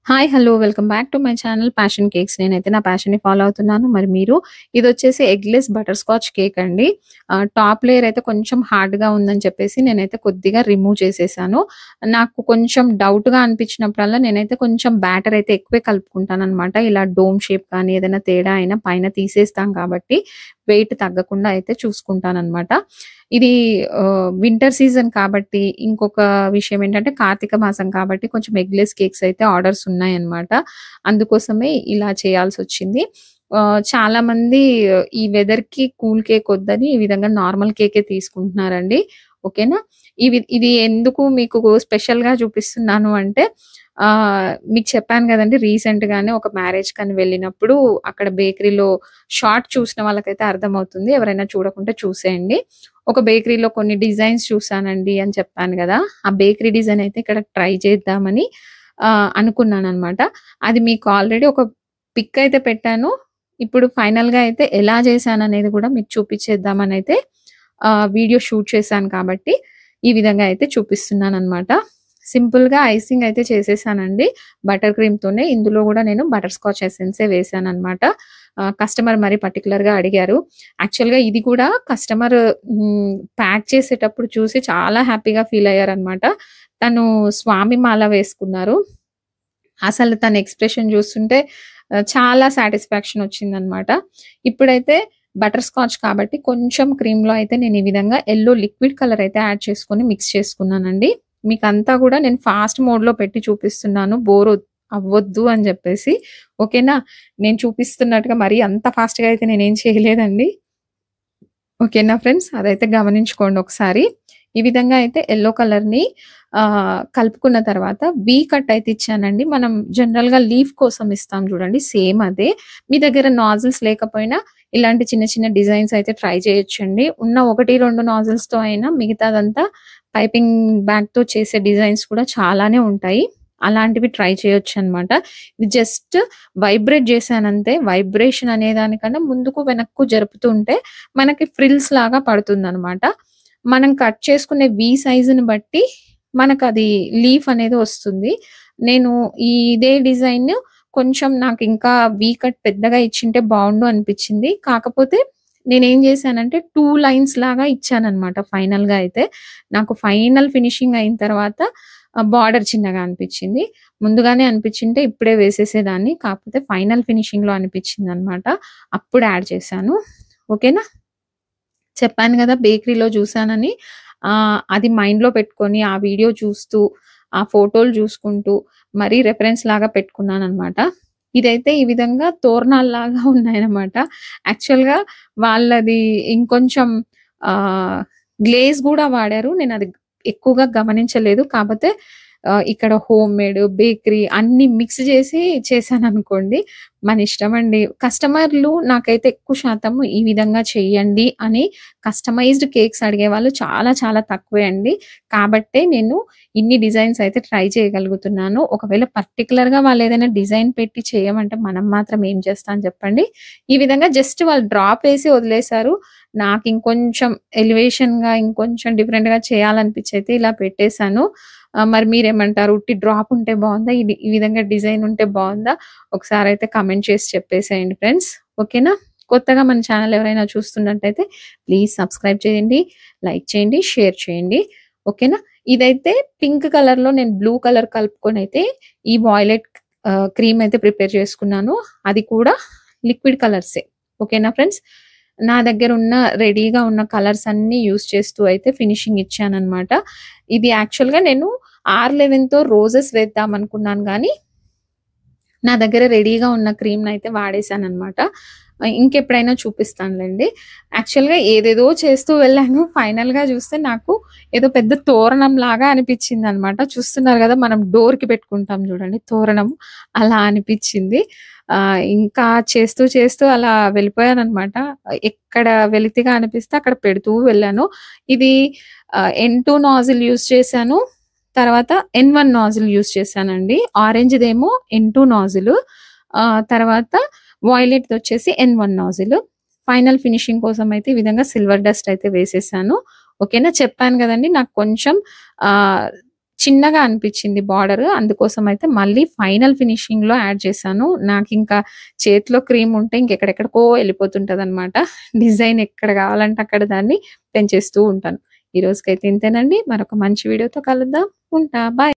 Hi! Hello! Welcome back to my channel passion cakes. నేనైతే నా ప్యాషన్‌ని follow అవుతున్నాను. మరి మీరు ఇదొచ్చేసి ఎగ్‌లెస్ బటర్ స్కాచ్ కేక్ అండి. టాప్ లేయర్ అయితే కొంచెం హార్డ్‌గా ఉందని చెప్పేసి నేనైతే కొద్దిగా రిమూవ్ చేసేసాను. నాకు కొంచెం డౌట్‌గా అనిపించినప్పుడల్లా నేనైతే కొంచెం బ్యాటర్ అయితే ఎక్కువే కలుపుకుంటాననమాట. ఇలా డోమ్ షేప్ కానీ ఏదైనా తేడా అయినా పైన తీసేస్తాం కాబట్టి వెయిట్ తగ్గకుండా అయితే చూసుకుంటాననమాట. ఇది వింటర్ సీజన్ కాబట్టి ఇంకొక విషయం ఏంటంటే కార్తీక మాసం కాబట్టి కొంచెం ఎగ్‌లెస్ కేక్స్ అయితే ఆర్డర్స్ ఉన్నాయన్నమాట. అందుకోసమే ఇలా చేయాల్సొచ్చింది. చాలామంది ఈ వెదర్‌కి కూల్ కేక్ వద్దని ఈ విధంగా నార్మల్ కేకే తీసుకుంటున్నారండి. ఓకేనా? ఇది ఎందుకు మీకు స్పెషల్‌గా చూపిస్తున్నాను అంటే మీకు చెప్పాను గదండీ రీసెంట్‌గానే ఒక మ్యారేజ్‌కని వెళ్ళినప్పుడు అక్కడ బేకరీలో షార్ట్ చూసిన వాళ్ళకైతే అర్థమవుతుంది. ఎవరైనా చూడకుంటే చూసేయండి. ఒక బేకరీలో కొన్ని డిజైన్స్ చూసానండి అని చెప్పాను గదా! ఆ బేకరీ డిజైన్ అయితే ఇక్కడ ట్రై చేద్దామని అనుకున్నాననమాట. అది మీకు ఆల్రెడీ ఒక పిక్ అయితే పెట్టాను. ఇప్పుడు ఫైనల్‌గా అయితే ఎలా చేశాననేది గూడా మీకు చూపిచ్చేద్దామనైతే వీడియో షూట్ చేశాను కాబట్టి, ఈ విధంగా అయితే చూపిస్తున్నాననమాట. సింపుల్‌గా ఐసింగ్ అయితే చేసేసానండి. బటర్ క్రీమ్‌తోనే. ఇందులో గూడా నేను బటర్ స్కాచ్ ఎసెన్సే వేశాననమాట. కస్టమర్ మరి పర్టిక్యులర్‌గా అడిగారు. యాక్చువల్‌గా ఇది కూడా కస్టమర్ ప్యాక్ చేసేటప్పుడు చూసి చాలా హ్యాపీగా ఫీల్ అయ్యారనమాట. తను స్వామి మాల వేసుకున్నారు. అసలు తన ఎక్స్‌ప్రెషన్ చూస్తుంటే చాలా సాటిస్ఫాక్షన్ వచ్చిందనమాట. ఇప్పుడైతే బటర్ స్కాచ్ కాబట్టి కొంచెం క్రీమ్‌లో అయితే నేను ఈ విధంగా యెల్లో లిక్విడ్ కలర్ అయితే యాడ్ చేసుకొని మిక్స్ చేసుకున్నానండి. మీకంతా గూడా నేను ఫాస్ట్ మోడ్‌లో పెట్టి చూపిస్తున్నాను. అవ్వొద్దు అని జెప్పేసి. ఓకేనా? నేను చూపిస్తున్నట్టుగా మరీ అంత ఫాస్ట్‌గా అయితే నేనేం చేయలేదండి. ఓకేనా ఫ్రెండ్స్? అదైతే గమనించుకోండి ఒకసారి. ఈ విధంగా అయితే యెల్లో కలర్‌ని కలుపుకున్న తర్వాత వీ కట్ అయితే ఇచ్చానండి. మనం జనరల్‌గా లీఫ్ కోసం ఇస్తాం చూడండి సేమ్ అదే. మీ దగ్గర నాజిల్స్ లేకపోయినా ఇలాంటి చిన్న చిన్న డిజైన్స్ అయితే ట్రై చేయొచ్చండి. ఉన్న 1, 2 నాజిల్స్‌తో అయినా మిగతాదంతా పైపింగ్ బ్యాగ్‌తో చేసే డిజైన్స్ కూడా చాలానే ఉంటాయి. అలాంటివి ట్రై చేయొచ్చనమాట. ఇది జస్ట్ వైబ్రేట్ చేశానంతే. వైబ్రేషన్ అనే దానికన్నా ముందుకు వెనక్కు జరుపుతూ ఉంటే మనకి ఫ్రిల్స్ లాగా పడుతుందనమాట. మనం కట్ చేసుకునే వి సైజ్‌ని బట్టి మనకది లీఫ్ అనేది వస్తుంది. నేను ఇదే డిజైన్ కొంచెం నాకింకా వి కట్ పెద్దగా ఇచ్చింటే బావుండు అనిపిచ్చింది. కాకపోతే నేనేం జేశానంటే 2 లైన్స్ లాగా ఇచ్చాననమాట ఫైనల్‌గా అయితే. నాకు ఫైనల్ ఫినిషింగ్ అయిన తర్వాత బార్డర్ చిన్నగా అనిపిచ్చింది. ముందుగానే అనిపిచ్చుంటే ఇప్పుడే వేసేసేదాన్ని. కాకపోతే ఫైనల్ ఫినిషింగ్‌లో అనిపిచ్చిందనమాట. అప్పుడు యాడ్ చేశాను. ఓకేనా? చెప్పాను గదా! బేకరీలో జూసానని. అది మైండ్‌లో పెట్టుకొని ఆ వీడియో చూస్తూ, ఆ ఫోటోలు జూసుకుంటూ మరీ రిఫరెన్స్ లాగా పెట్టుకున్నాననమాట. ఇదైతే ఈ విధంగా తోరణాల్లాగా ఉన్నాయన్నమాట. యాక్చువల్‌గా వాళ్ళది ఇంకొంచెం గ్లేజ్ గూడా వాడారు. నేనది ఎక్కువగా గమనించలేదు. కాపోతే ఇక్కడ హోమ్ మేడ్, బేకరీ అన్నీ మిక్స్ జేసి చేశాననుకోండి. మన ఇష్టమండి. కస్టమర్‌లు నాకైతే ఎక్కువ శాతం ఈ విధంగా చెయ్యండి అని కస్టమైజ్డ్ కేక్స్ అడిగేవాళ్ళు చాలా చాలా తక్కువే అండి. కాబట్టే నేను ఇన్ని డిజైన్స్ అయితే ట్రై చేయగలుగుతున్నాను. ఒకవేళ పర్టిక్యులర్‌గా వాళ్ళేదైనా డిజైన్ పెట్టి చేయమంటే మనం మాత్రం ఏం చేస్తాం చెప్పండి. ఈ విధంగా జస్ట్ వాళ్ళు డ్రాప్ ఏసి వదిలేసారు. నాకింకొంచెం ఎలివేషన్‌గా ఇంకొంచెం డిఫరెంట్‌గా చేయాలనిపిచ్చి అయితే ఇలా పెట్టేసాను. మరి మీరేమంటారు? ఉట్టి డ్రాప్ ఉంటే బావుందా? ఈ విధంగా డిజైన్ ఉంటే బావుందా? ఒకసారయితే కామెంట్ చేసి చెప్పేసేయండి ఫ్రెండ్స్. ఓకేనా? కొత్తగా మన ఛానల్ ఎవరైనా చూస్తున్నట్టయితే ప్లీజ్ సబ్స్క్రైబ్ చేయండి, లైక్ చేయండి, షేర్ చేయండి. ఓకేనా? ఇదైతే పింక్ కలర్‌లో నేను బ్లూ కలర్ కలుపుకొనైతే ఈ వాయిలెట్ క్రీమ్ అయితే ప్రిపేర్ చేసుకున్నాను. అది కూడా లిక్విడ్ కలర్సే. ఓకేనా ఫ్రెండ్స్? నా దగ్గరున్న రెడీగా ఉన్న కలర్స్ అన్నీ యూజ్ చేస్తూ అయితే ఫినిషింగ్ ఇచ్చాననమాట. ఇది యాక్చువల్‌గా నేను R11తో రోజెస్ వేద్దామనుకున్నాను గానీ, నా దగ్గర రెడీగా ఉన్న క్రీమ్‌నయితే వాడేశాననమాట. ఇంకెప్పుడైనా చూపిస్తానులెండి. యాక్చువల్‌గా ఏదేదో చేస్తూ వెళ్ళాను. ఫైనల్‌గా చూస్తే నాకు ఏదో పెద్ద తోరణంలాగా అనిపిచ్చిందనమాట. చూస్తున్నారు గదా! మనం డోర్‌కి పెట్టుకుంటాం జూడండి తోరణం. అలా అనిపిచ్చింది. ఇంకా చేస్తూ చేస్తూ అలా వెళ్ళిపోయాననమాట. ఎక్కడ వెలితిగా అనిపిస్తే అక్కడ పెడుతూ వెళ్ళాను. ఇది N2 నాజిల్ యూజ్ చేశాను. తర్వాత N1 నాజిల్ యూజ్ చేశానండి. ఆరెంజ్‌దేమో N2 నాజిలు. తర్వాత వాయిలెట్‌దొచ్చేసి N1 నాజిల్. ఫైనల్ ఫినిషింగ్ కోసం అయితే ఈ విధంగా సిల్వర్ డస్ట్ అయితే వేసేసాను. ఓకేనా? చెప్పాను గదండీ నాకు కొంచెం ఆహ్, చిన్నగా అనిపించింది బార్డర్. అందుకోసం అయితే మళ్ళీ ఫైనల్ ఫినిషింగ్‌లో యాడ్ చేశాను. నాకింకా చేతిలో క్రీమ్ ఉంటే ఇంకెక్కడెక్కడికో ఎళ్ళిపోతుంటదనమాట. డిజైన్ ఎక్కడ కావాలంటే అక్కడ దాన్ని పెంచేస్తూ ఉంటాను. ఈ రోజుకైతే ఇంతేనండి. మరొక మంచి వీడియోతో కలుద్దాం. ఉంటా. బాయ్.